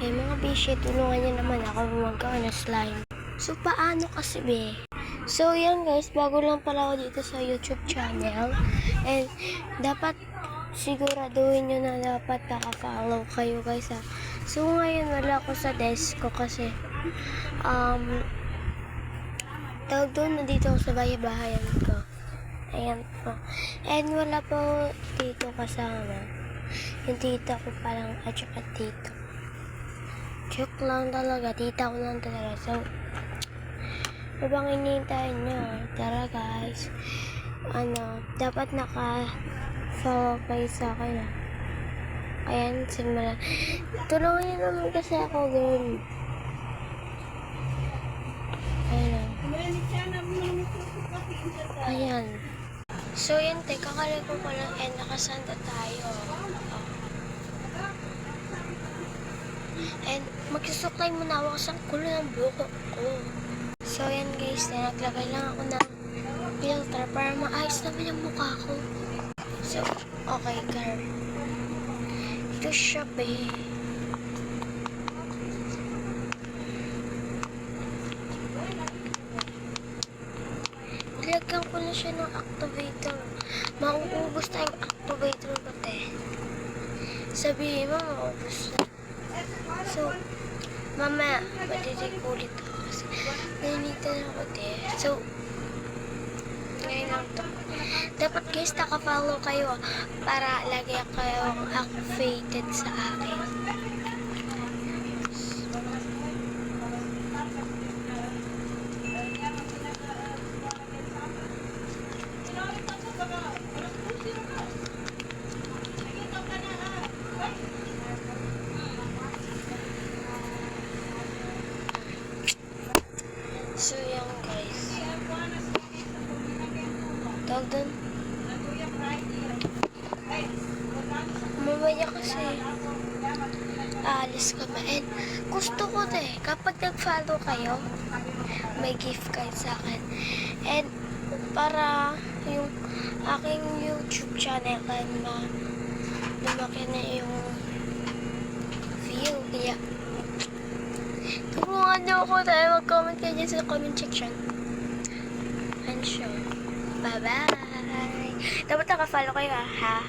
Eh mga bishi, tulungan niyo naman ako gumagawa ng slime. So, paano kasi be? So, yan guys, bago lang pala ako dito sa YouTube channel. And, dapat siguraduhin nyo na dapat naka-follow kayo guys ha. So, ngayon wala ako sa desk ko kasi, tawag doon, nandito ako sa bahay-bahayan ko. Ayan po. And wala po dito kasama. Yung tita ko palang at saka tito. Joke lang talaga. Tita ko lang talaga. So, ano bang hinihintay nyo? Tara guys. Dapat naka-follow kayo sa akin ha. Ayan, simula. Tulungan nyo naman kasi ako, girl. Ayan. Ayan. So, yan, kakalik ko lang and nakasanda tayo. And, magsusuklay muna ako sa kulo ng buko ko. So, yan guys, naglagay lang ako ng filter para maayos naman yung mukha ko. So, okay, girl. Ito siya, babe. Nilagyan ko na siya ng activator. Mauubos na yung activator ko, te. Sabihin mo, mauubos na. So, mamaya, madidig ulit ako kasi naninitan ako, te. So, ngayon lang to. Dapat guys, naka-follow kayo para lagi kayong activated sa akin. So, yan guys. Tawag doon. Mamaya kasi aalis kami. And gusto ko kapag nag-follow kayo, may gift kayo sa akin. And para yung aking YouTube channel ay lumaki na yung view. Kaya tulungan niyo ako tayo. Mag-comment kayo dyan sa comment section. And sure. Bye-bye. Dapat naka-follow kayo ha.